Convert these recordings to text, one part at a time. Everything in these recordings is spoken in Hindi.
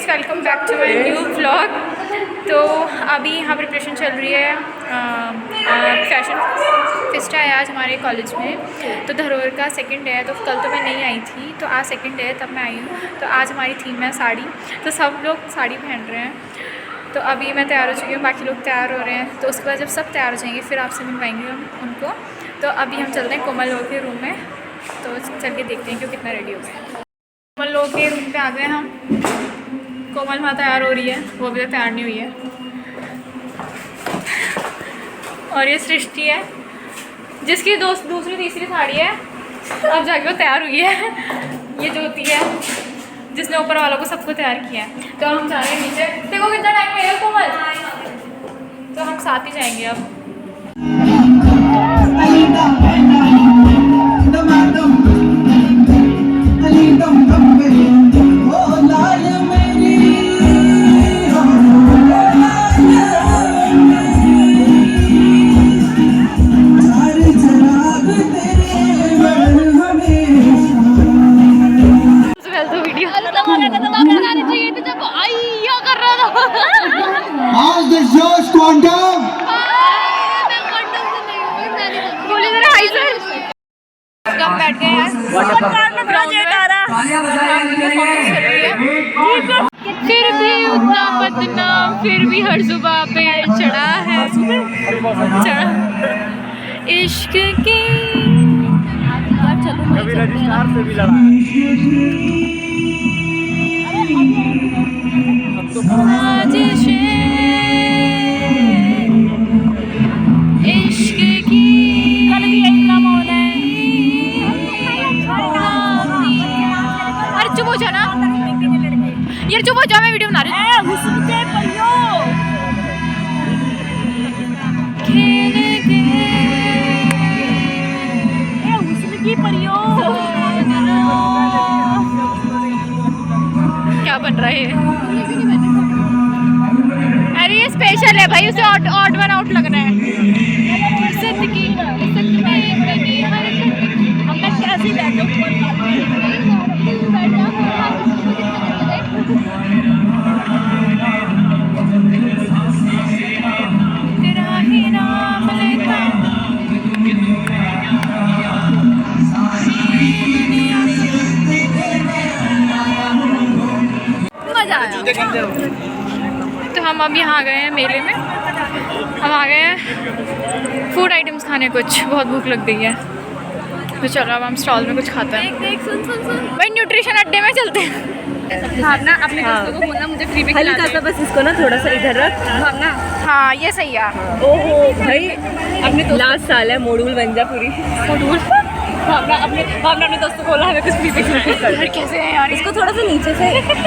Guys, welcome back to my new vlog. तो अभी यहाँ प्रिपरेशन चल रही है, फैशन फेस्टा है आज हमारे कॉलेज में। तो धरोहर का सेकंड है, तो कल तो मैं नहीं आई थी, तो आज सेकंड है तब मैं आई हूँ। तो आज हमारी थीम है साड़ी, तो सब लोग साड़ी पहन रहे हैं। तो अभी मैं तैयार हो चुकी हूँ, बाकी लोग तैयार हो रहे हैं। तो उसके बाद जब सब तैयार हो जाएंगे फिर आपसे मिलवाएंगे हम उनको। तो अभी हम चलते हैं कोमल लोग के रूम में, तो चल के देखते हैं कि वो कितना रेडी हो गए। कोमल लोग के रूम पे आ गए हम। कोमल वहाँ तैयार हो रही है, वो अभी तक तैयार नहीं हुई है। और ये सृष्टि है जिसकी दूसरी तीसरी साड़ी है, अब जाके वो तैयार हुई है। ये ज्योति है जिसने ऊपर वालों को सबको तैयार किया है। तो हम जा रहे हैं नीचे। देखो कितना टाइम लगेगा कोमल, तो हम साथ ही जाएंगे अब। हम बैठ गए हैं, फिर भी उतना बदनाम, फिर भी हर जुबां पे चढ़ा है इश्क की। कभी रजिस्ट्रार से भी लड़ा इश्क की कल भी यही काम हो रहा है। अरे चुप हो जा ना यार, चुप हो जा, मैं वीडियो बना रही हूँ। क्या बन रहा है? अरे ये स्पेशल है भाई, उसे ऑड वन आउट लग रहा है। तेरा ही नाम लेता मजा आया। तो हम अब यहाँ आ गए हैं मेले में, हम आ गए हैं फूड आइटम्स खाने। कुछ बहुत भूख लग गई है, तो चलो अब हम स्टॉल में कुछ खाते हैं। सुन भाई, न्यूट्रिशन अड्डे में चलते हैं। भावना अपने दोस्तों को बोलना मुझे फ्री में खिला दे। बस इसको ना थोड़ा सा इधर रख भावना। हाँ ये सही है। ओहो भाई, अपने लास्ट साल है, मॉड्यूल बन जा पूरी मॉड्यूल। भावना अपने दोस्तों को बोला हमें कुछ फ्री में खिला दे। कैसे है यार, इसको थोड़ा सा नीचे से।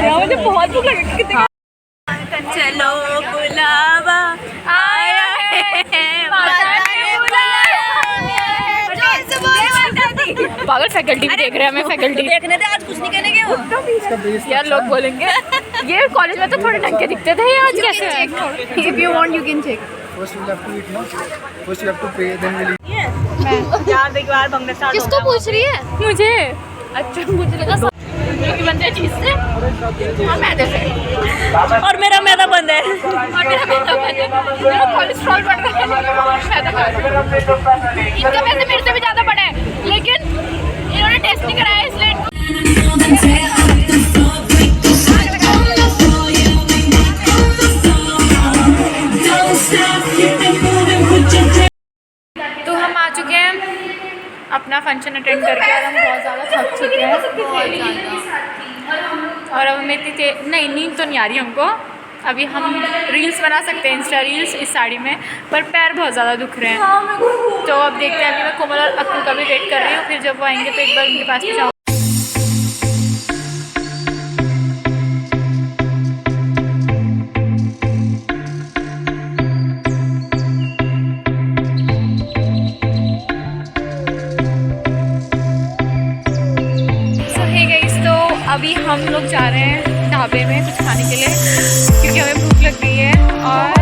मुझे बहुत भूख लगी। चलो बुलावा आया है, पागल फैकल्टी भी देख रहे हैं हमें। फैकल्टी देखने थे, आज कुछ नहीं कहने के यार, लोग बोलेंगे ये कॉलेज में तो थोड़े ढंग के दिखते थे, आज कैसे हैं? If you want, you can check. First we'll have to eat, no? First we have to pay, then we'll eat. यार एक बार बंगला स्टार्ट किसको पूछ रही है? मुझे। अच्छा, मुझे लगा जो बनता है चीज से और मैदे से, और मेरा मैदा बंद है। और मेरा मैदा बंद है। मेरा कोलेस्ट्रॉल बढ़ रहा है, मैदा खा रही हूं। इनका वैसे मेरे से भी ज़्यादा बड़ा है, लेकिन इन्होंने टेस्ट नहीं कराया इसलिए। तो हम आ चुके हैं अपना फंक्शन अटेंड करके, और हम बहुत ज़्यादा थक चुके हैं। और अब हमें इतनी नहीं, नींद तो नहीं आ रही हमको। अभी हम रील्स बना सकते हैं, इंस्टा रील्स इस साड़ी में, पर पैर बहुत ज़्यादा दुख रहे हैं। तो अब देखते हैं। अभी मैं कोमल और अक्कू का भी वेट कर रही हूँ, फिर जब वो आएंगे तो एक बार उनके पास जाऊँ। अभी हम लोग जा रहे हैं ढाबे में कुछ खाने के लिए, क्योंकि हमें भूख लग गई है। और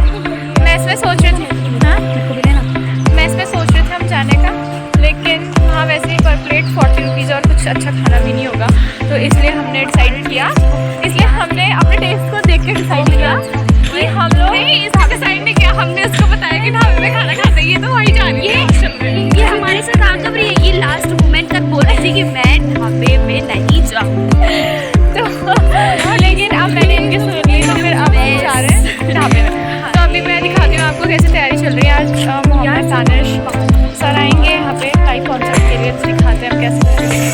मैं इसमें सोच रहे थे हम जाने का, लेकिन वहाँ वैसे ही पर प्लेट 40 रुपीज़ और कुछ अच्छा खाना भी नहीं होगा, तो इसलिए हमने डिसाइड किया, इसलिए हमने अपने टेस्ट डिसाइड किया कि हम लोग इसका डिसाइड नहीं किया, हमने उसको बताया कि ढाबे में खाना खाते हैं, ये तो वही जा रही है। ये हमारे साथ आ कब रही है, ये लास्ट मोमेंट तक बोल रही थी कि मैं ढाबे में नहीं जाऊँ, तो लेकिन अब मैंने इनके सुन ली, तो फिर अब हम जा रहे हैं ढाबे में। तो अभी मैं दिखाती हूँ आपको कैसे तैयारी चल रही है। आज मोहम्मद दानिश सर आएंगे यहाँ पे लाइव कॉन्सर्ट के लिए, तो दिखाते हैं हम कैसे तैयारी।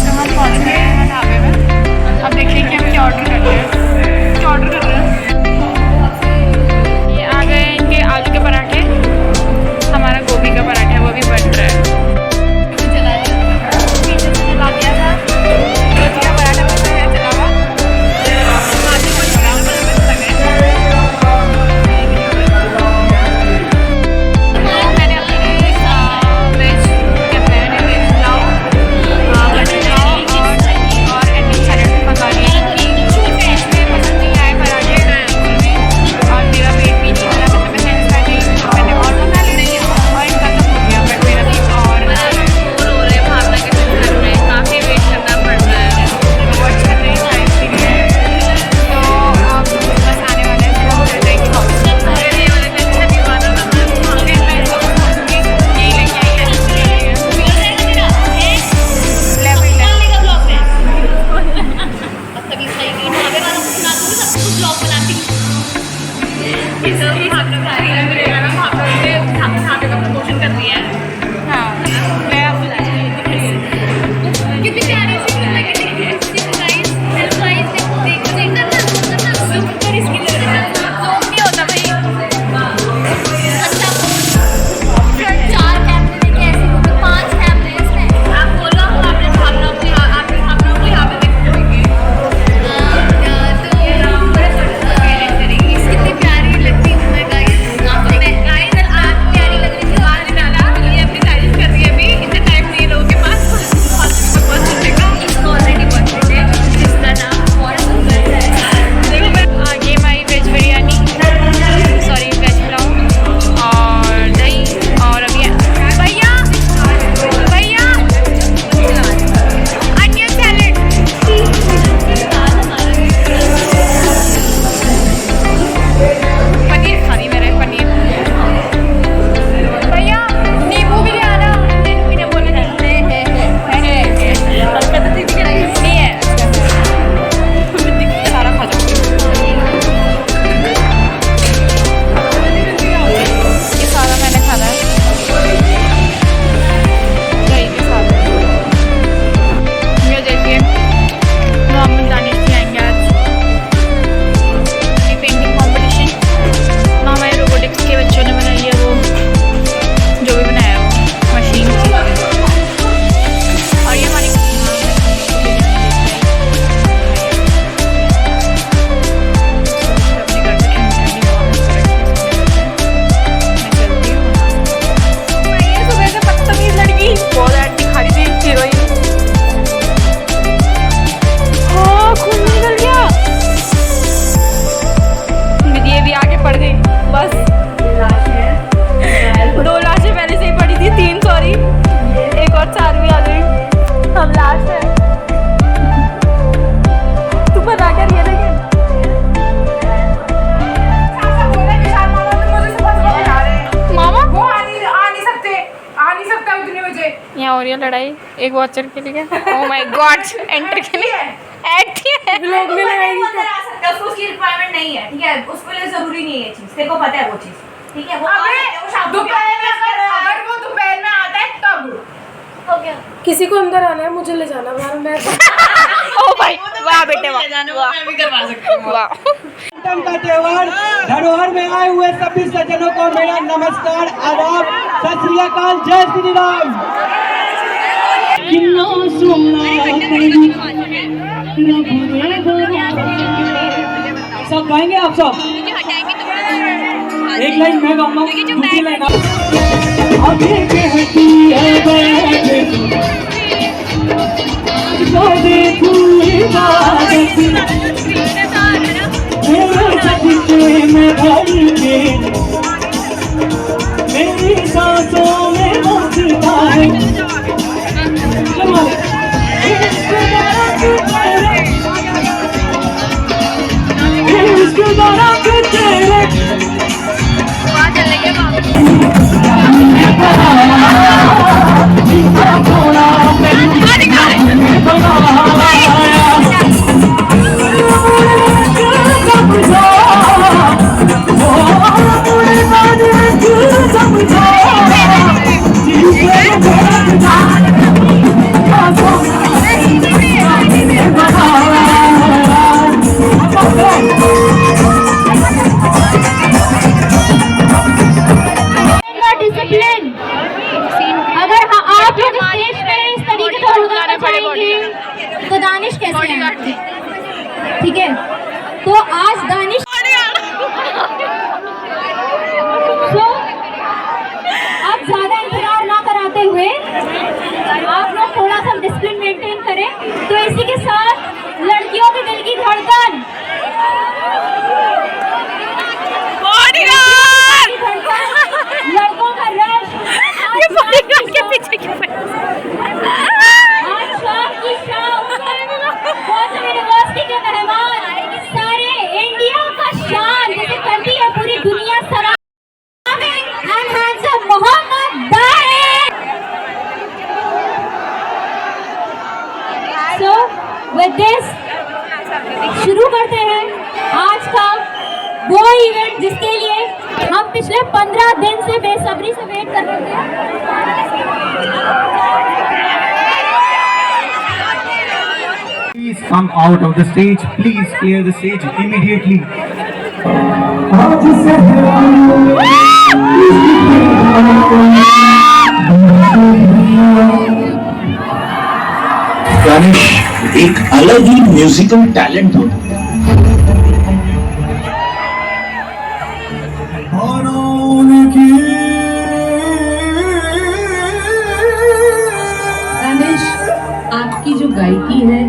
तो हम पहुँच गए हैं ढाबे में, अब देखिए कि हम क्या ऑर्डर कर रहे हैं। क्या ऑर्डर कर रहे हैं? ये आ गए इनके आलू के पराठे, हमारा गोभी का पराठा है वो भी बन रहा है। चला दिया था गोभी का पराठा बन रहा है, चला हुआ मैंने अपने वेज वेज पुलाव और एंडी सैलेड मंगा लिए। इसमें पसंद नहीं आए पराठे और मेरा पेट भी नहीं भरा, मैंने और मंगा लिए और इनका तो हो गया बट मेरा भी और रो रहे भावना के चक्कर में काफ़ी वेट करना पड़ रहा है। वॉच कर रही है इसीलिए, तो अब बस आने वाले हैं, हो जाएगी यहाँ हो रही है लड़ाई एक वॉचर के लिए। ओह माय गॉड, एंटर के लिए ऐड किया है ब्लॉग में लगाई। उसको उसकी रिक्वायरमेंट नहीं है, ठीक है, उसके लिए जरूरी नहीं है ये चीज, तेरे को पता है वो चीज, ठीक है। वो दोपहर में अगर वो दोपहर में आता है तब तो क्या किसी को अंदर आना है मुझे ले जाना बाहर मैं ओ भाई वाह बेटे वाह, मैं भी करवा सकती हूँ। वाह। का त्योहार धरोहर में आए हुए सभी सज्जनों को मेरा नमस्कार, आदाब, सत श्री अकाल, जय श्री राम। सब गाएंगे आप सब? एक लाइन मैं गाऊंगा, दूसरी लाइन मेरी सांसों में बसता है। वहाँ चलेंगे वहाँ डिसिप्लिन। अगर आप लोग स्टेज पे इस तरीके से उड़ना चाहेंगे तो दानिश कैसे हैं? ठीक है, तो आज दानिश तो अब ज्यादा इंतजार ना कराते हुए आप लोग थोड़ा सा डिसिप्लिन मेंटेन करें। तो इसी के साथ लड़कियों के दिल की धड़कन, लड़कों का रश, के पीछे क्यों आज शाम की शाम गौतम यूनिवर्सिटी के मेहमान, सारे इंडिया का शान जिसे करती है पूरी दुनिया सलाम, and handsome Mohammad Dahir. So with this शुरू करते हैं आज का वो इवेंट जिसके लिए हम पिछले 15 दिन से बेसब्री से वेट कर रहे थे। Please come out of the stage. Please clear the stage immediately. Danish एक अलग ही म्यूजिकल टैलेंट होता है। दानिश, आपकी जो गायकी है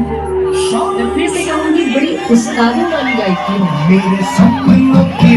मैं फिर से कहूँगी बड़ी उस्तादों वाली गायकी है। मेरे सपनों की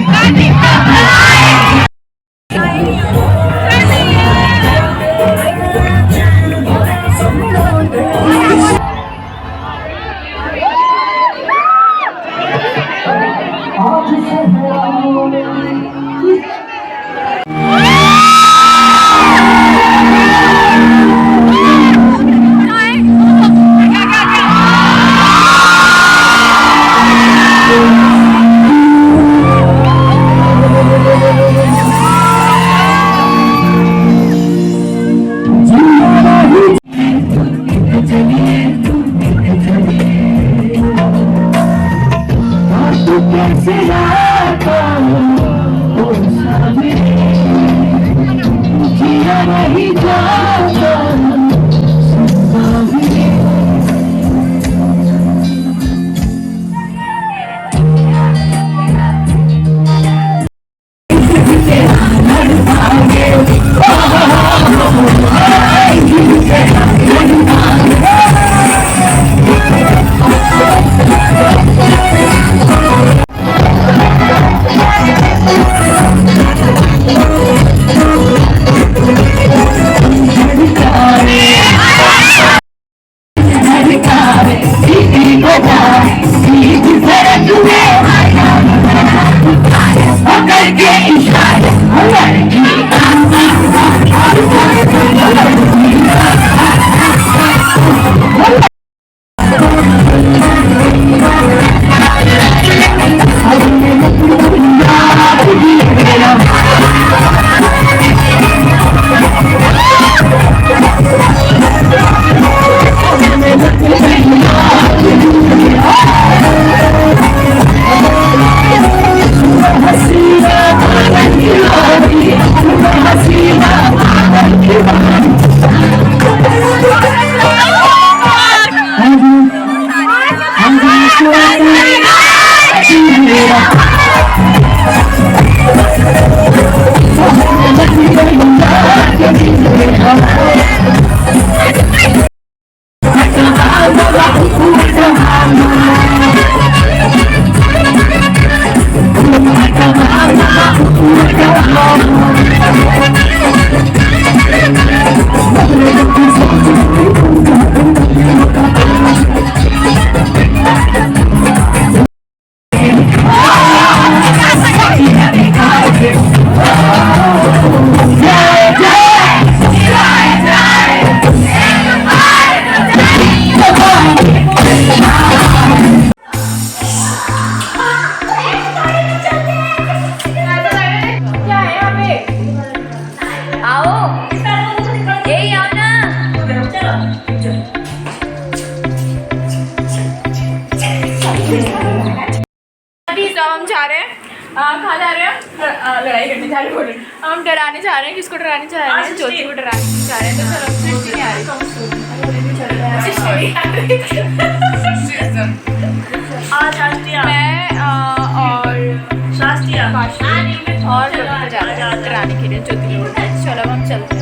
अब हम जा रहे हैं कहाँ जा रहे हैं? लड़ाई करने जा रहे हैं। हम डराने जा रहे हैं। किसको डराने जा रहे हैं? ज्योति को डराने जा रहे हैं। तो चलो सृष्टि नहीं आ रही। मैं और शास्त्रिया और जा रहे हैं डराने के लिए ज्योति को। चलो अब हम चलते हैं।